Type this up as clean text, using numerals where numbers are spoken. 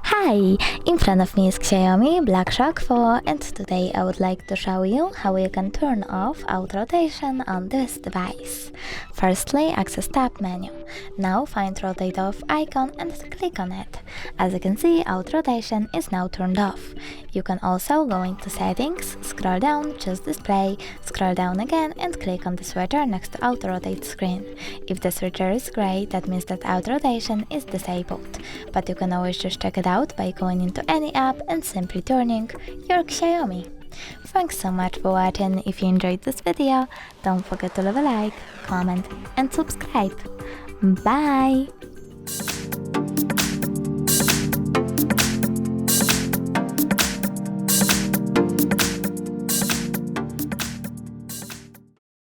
Hi! In front of me is XIAOMI Black Shark 4, and today I would like to show you how you can turn off auto rotation on this device. Firstly, access tab menu. Now find rotate off icon and click on it. As you can see, auto rotation is now turned off. You can also go into settings, scroll down, choose display, scroll down again and click on the switcher next to auto rotate screen. If the switcher is grey, that means that auto rotation is disabled, but you can always just check it out by going into any app and simply turning your XIAOMI. Thanks so much for watching. If you enjoyed this video, don't forget to leave a like, comment and subscribe. Bye!